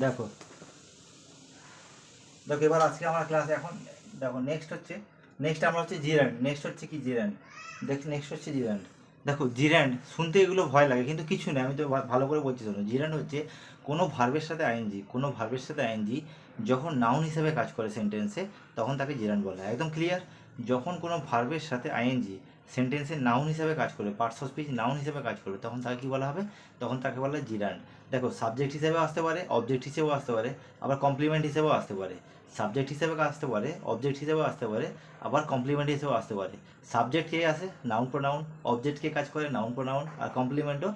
দেখো দেখো এবার আজকে আমার ক্লাস এখন দেখো নেক্সট আমরা হচ্ছে জিরান্ড। নেক্সট হচ্ছে কি জিরান্ড, নেক্সট হচ্ছে জিরান্ড। দেখো জিরান্ড শুনতে এগুলো ভয় লাগে, কিন্তু কিছু নেই, আমি তো ভালো করে বলছি শোনো। জিরান্ড হচ্ছে কোনো ভার্বের সাথে আইএনজি, কোনো ভার্বের সাথে আইএনজি যখন নাউন হিসেবে কাজ করে সেন্টেন্সে, তখন তাকে জিরান্ড বলা হয়। একদম ক্লিয়ার? যখন কোনো ভার্বের সাথে আইএনজি সেন্টেন্সে নাউন হিসেবে কাজ করে, পার্টস অফ স্পিচ নাউন হিসেবে কাজ করে, তখন তাকে কী বলা হবে? তখন তাকে বলা হয় জিরান্ড। দেখো সাবজেক্ট হিসেবেও আসতে পারে, অবজেক্ট হিসেবেও আসতে পারে, আবার কমপ্লিমেন্ট হিসেবেও আসতে পারে। সাবজেক্ট হিসেবে আসতে পারে, অবজেক্ট হিসেবেও আসতে পারে, আবার কমপ্লিমেন্ট হিসেবেও আসতে পারে। সাবজেক্ট কে আসে? Noun pronoun. অবজেক্ট কে কাজ করে? Noun pronoun. আর কমপ্লিমেন্টও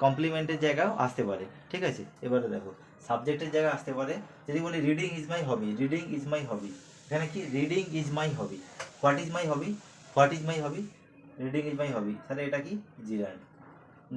কমপ্লিমেন্টের জায়গাও আসতে পারে। ঠিক আছে, এবারে দেখো সাবজেক্টের জায়গায় আসতে পারে। যদি বলি reading is my hobby, reading is my hobby, এখানে কি reading is my hobby. What is my hobby? What is my hobby? Reading is my hobby, তাহলে এটা কি জিরান্ড।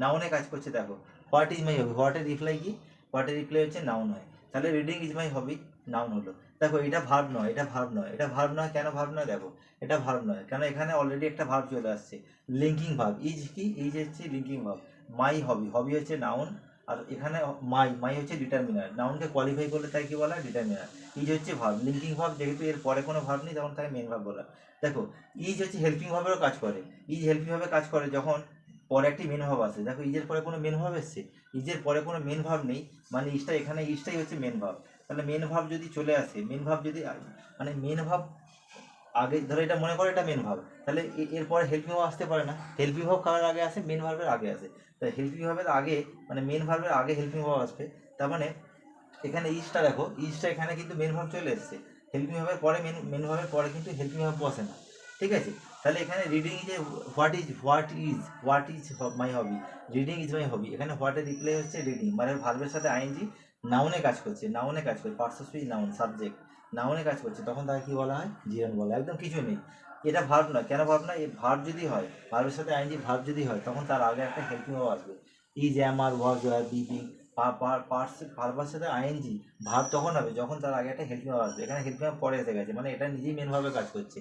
নাউনে কাজ করছে। দেখো হোয়াট ইজ মাই হবি, হোয়াটের রিপ্লাই কি? হোয়াটের রিপ্লাই হচ্ছে নাউন হয়, তাহলে reading is my hobby noun হলো। দেখো এটা ভার্ব নয়, এটা ভার্ব নয়, এটা ভার্ব নয়। কেন ভার্ব নয়? দেখো এটা ভার্ব নয় কেন, এখানে অলরেডি একটা ভার্ব চলে আসছে, লিঙ্কিং ভার্ব। ইজ কি? ইজ হচ্ছে লিঙ্কিং ভার্ব। মাই হবি, হবি হচ্ছে নাউন, আর এখানে মাই হচ্ছে ডিটারমিনার। নাউনকে কোয়ালিফাই করলে তাই কি বলা হয়? ডিটারমিনার। ইজ হচ্ছে ভার্ব, লিঙ্কিং ভার্ব, যেহেতু এর পরে কোনো ভার্ব নেই তখন তাকে মেন ভার্ব বলা হয়। দেখো ইজ হচ্ছে হেল্পিং ভার্বেরও কাজ করে। ইজ হেল্পিং ভাবে কাজ করে যখন পরে একটি মেন ভাব আসে। দেখো ইজের পরে কোনো মেন ভাব এসছে, ইজের পরে কোনো মেন ভাব নেই, মানে ইজটা এখানে, ইজটাই হচ্ছে মেন ভাব। তাহলে মেন ভাব যদি চলে আসে, মেন ভাব যদি মানে মেন ভাব আগে, ধরো এটা মনে করো এটা মেন ভাব, তাহলে এরপরে হেল্পিং ভাব আসতে পারে না। হেল্পিং ভাব কার আগে আসে? মেন ভার্বের আগে আসে। তাই হেল্পিং ভাবের আগে, মানে মেন ভার্বের আগে হেল্পিং ভাব আসবে। তার মানে এখানে ইজটা দেখো, ইজটা এখানে কিন্তু মেন ভাব চলে এসছে। হেল্পিং ভাবের পরে মেন ভাবের পরে কিন্তু হেল্পিং ভাব বসে না। ঠিক আছে, তাহলে এখানে reading is what is my hobby, reading is my hobby, এখানে হোয়াটের রিপ্লাই হচ্ছে রিডিং, মানে ভার্বের সাথে আইএনজি নাউনে কাজ করছে, নাউনে কাজ করছে, parts of speech noun, subject নাউনে কাজ করছে, তখন তাকে কি বলা হয়? জিরান বলা হয়। একদম কিছু নেই, এটা ভার্ব নয়। কেন ভার্ব নয়? এই ভার্ব যদি হয়, ভার্বের সাথে আইএনজি ভার্ব যদি হয়, তখন তার আগে একটা হেল্পিং ভাব আসবে। Is, am, are, was, were, be, being. ভার্বের সাথে আইএনজি ভার্ব তখন হবে যখন তার আগে একটা হেল্পিং ভাব আসবে। এখানে হেল্পিং ভাব পরে এসে গেছে, মানে এটা নিজেই মেন ভাবে কাজ করছে।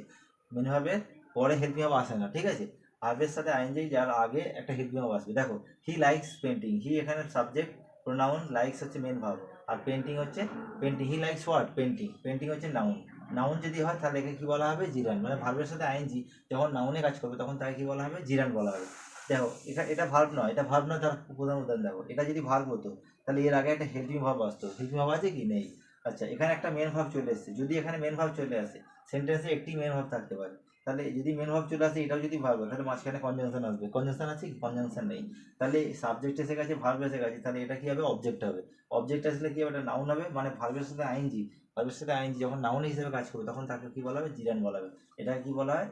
মেন ভাবে পরে হেল্পিং ভাব আসে না। ঠিক আছে, ভার্বের সাথে আইএনজি যার আগে একটা হেল্পিং ভাব আসবে। দেখো হি লাইকস পেন্টিং, হি এখানে সাবজেক্ট প্রোনাউন, লাইকস হচ্ছে মেন ভার্ব, আর পেন্টিং হচ্ছে painting. He likes what? Painting. Painting হচ্ছে নাউন। নাউন যদি হয় তাহলে একে কি বলা হবে? জিরান। মানে ভার্বের সাথে আইএনজি যখন নাউনে কাজ করবে তখন তাকে কি বলা হবে? জিরান বলা হবে। দেখো এটা ভার্ব নয়, এটা ভার্ব নয়, তার প্রধান উদাহরণ দেখো। এটা যদি ভার্ব হতো তাহলে এর আগে একটা হেল্পিং ভার্ব আসতো। হেল্পিং ভার্ব আছে কি? নেই। আচ্ছা, এখানে একটা মেন ভার্ব চলে এসেছে। যদি এখানে মেন ভার্ব চলে আসে, সেন্টেন্সে একটি মেন ভার্ব থাকতে পারে, তাহলে যদি মেন ভার্ব চলে আসে, এটাও যদি ভার্ব হয়, তাহলে মাঝখানে কনজাংশন আসবে। কনজাংশন আছে কি? কনজাংশন নেই। তাহলে সাবজেক্ট এসে গেছে, ভার্ব এসে গেছে, তাহলে এটা কি হবে? অবজেক্ট হবে। অবজেক্ট আসলে কি হবে? এটা নাউন হবে, মানে ভার্বের সাথে আইএনজি, ভার্বের সাথে আইএনজি যখন নাউন হিসেবে কাজ করবে তখন তাকে কি বলা হবে? জিরান বলা হবে। এটা কি বলা হয়?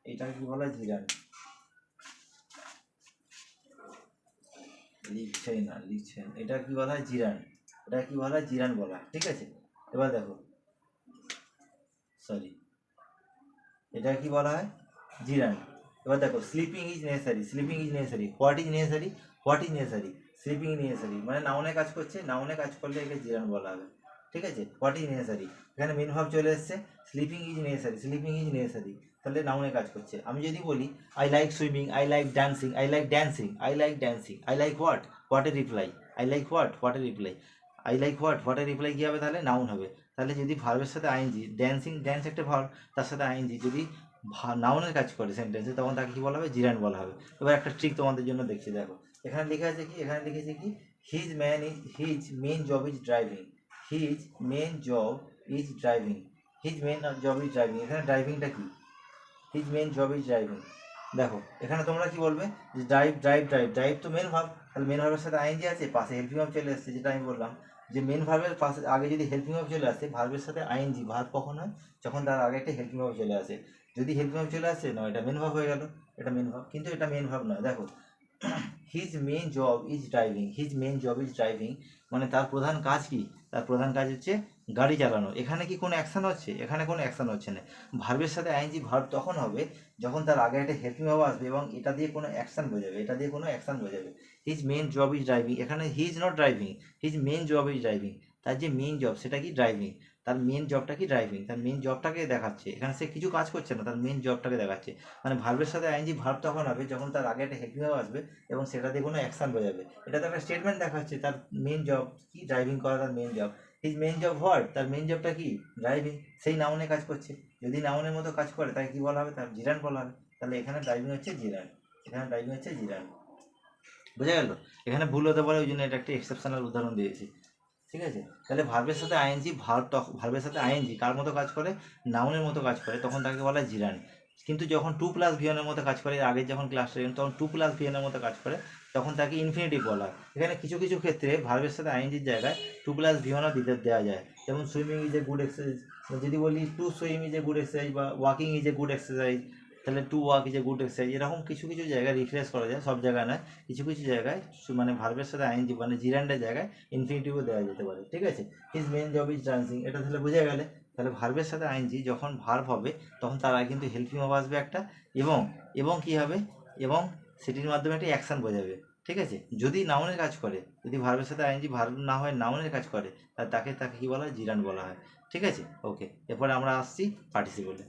এটাকে কি বলা হয়? জিরান। লিখছেই না, লিখছেন, এটা কি বলা হয়? জিরান। এটা কি বলা হয়? জিরান বলা হয়। ঠিক আছে, এবার দেখো, সরি, এটা কি বলা হয়? জিরান। এবার দেখো sleeping is necessary, sleeping is necessary, what is necessary, what is necessary, sleeping is necessary, মানে নাউনে কাজ করছে, নাউনে কাজ করলে একে জিরান বলা হবে। ঠিক আছে, হোয়াট ইজ নেসেসারি, এখানে মেন ভাব চলে এসছে, sleeping is necessary, sleeping is necessary, তাহলে নাউনে কাজ করছে। আমি যদি বলি I like swimming, I like dancing, I like dancing, I like dancing, I like what? হোয়াটের রিপ্লাই, আই লাইক হোয়াট? হোয়াটের রিপ্লাই, আই লাইক হোয়াট? হোয়াটের রিপ্লাই কী হবে? তাহলে নাউন হবে। তাহলে যদি ভার্বের সাথে আইএনজি, ড্যান্সিং, ড্যান্স একটা ভার্ব, তার সাথে আইএনজি যদি নাউনের কাজ করে সেন্টেন্সে, তখন তাকে কি বলা হবে? জিরান বলা হবে। এবার একটা ট্রিক তোমাদের জন্য দেখছি, দেখো এখানে লেখা আছে কি? এখানে লিখেছে কি? His main job is driving, his main job is driving, his main job is driving, এখানে ড্রাইভিংটা কি? His main job is driving. দেখো এখানে তোমরা কি বলবে? যে ড্রাইভ, ড্রাইভ, ড্রাইভ, ড্রাইভ তো মেন ভার্ব, তাহলে মেন ভার্বের সাথে আইএনজি আছে, পাশে হেল্পিং ভার্ব চলে এসেছে, যেটা আমি বললাম যে মেন ভার্বের পাশে আগে যদি হেল্পিং ভার্ব চলে আসে, ভার্বের সাথে আইএনজি, ভার্ব কখন হয়? যখন তার আগে একটা হেল্পিং ভার্ব চলে আসে। যদি হেল্পিং ভার্ব চলে আসে, নয় এটা মেন ভার্ব হয়ে গেল, এটা মেন ভার্ব, কিন্তু এটা মেন ভার্ব নয়। দেখো his main job is driving, his main job is driving, মানে তার প্রধান কাজ কি? তার প্রধান কাজ হচ্ছে গাড়ি চালানো। এখানে কি কোনো অ্যাকশন হচ্ছে? এখানে কোনো অ্যাকশন হচ্ছে না। ভার্বের সাথে আইএনজি ভার্ব তখন হবে যখন তার আগে একটা হেল্পিং ভার্ব আসবে এবং এটা দিয়ে কোনো অ্যাকশন বোঝাবে, এটা দিয়ে কোনো অ্যাকশন বোঝাবে। His main job is driving, এখানে he is not driving, his main job is driving, তার যে মেইন জব সেটা কি ড্রাইভিং, তার মেইন জবটা কি ড্রাইভিং, তার মেইন জবটাকে দেখাচ্ছে এখানে, সে কিছু কাজ করছে না, তার মেইন জবটাকে দেখাচ্ছে। মানে ভার্বের সাথে আইএনজি ভার্ব তখন হবে যখন তার আগে একটা হেল্পিং ভার্ব আসবে এবং সেটা দিয়ে কোনো অ্যাকশন বোঝাবে, এটা তো একটা স্টেটমেন্ট দেখাচ্ছে তার মেইন জব কি, ড্রাইভিং করা তার main job. His main job what, তার মেইন জবটা কি, ড্রাইভিং, সেই নাউনে কাজ করছে। যদি নাউনের মতো কাজ করে তাকে কি বলা হবে, তার জিরান্ড বলা হবে। তাহলে এখানে ড্রাইভিং হচ্ছে জিরান্ড, এখানে ড্রাইভিং হচ্ছে জিরান্ড। বোঝা গেল? এখানে ভুল হতে পারে, ওই জন্য এটা একটা এক্সেপশনাল উদাহরণ দিয়েছি। ঠিক আছে, তাহলে ভার্বের সাথে আইএনজি, ভার্বের সাথে আইএনজি কার মতো কাজ করে, নাউনের মতো কাজ করে, তখন তাকে বলা হয় জিরান্ড। কিন্তু যখন টু প্লাস ভিএনের মতো কাজ করে, আগের যখন ক্লাসটা তখন টু প্লাস ভিএনের মতো কাজ করে, তখন তাকে ইনফিনিটিভ বলা হয়। এখানে কিছু কিছু ক্ষেত্রে ভার্বের সাথে আইএনজির জায়গায় টু প্লাস ভিএনও দিতে দেওয়া যায়, যেমন swimming is a good exercise, যদি বলি to swim is a good exercise, বা walking is a good exercise, তাহলে to walk is a good exercise. এরকম কিছু কিছু জায়গায় রিফ্রেশ করা যায়, সব জায়গায় নয়, কিছু কিছু জায়গায় মানে ভার্বের সাথে আইএনজি মানে জিরান্ডের জায়গায় ইনফিনিটিভও দেওয়া যেতে পারে। ঠিক আছে, his main job is dancing, এটা তাহলে বুঝে গেলে। তাহলে ভার্বের সাথে আইএনজি যখন ভার্ব হবে তখন তার আগে কিন্তু হেল্পিং ভার্ব আসবে একটা, এবং এবং কি হবে, এবং সেটির মাধ্যমে একটা অ্যাকশন বোঝাবে। ঠিক আছে, যদি নাউনের কাজ করে, যদি ভার্বের সাথে আইএনজি ভার্ব না হয় নাউনের কাজ করে, তাহলে তাকে তাকে কি বলা হয়, জিরান্ড বলা হয়। ঠিক আছে, ওকে, এরপরে আমরা আসছি পার্টিসিপলে।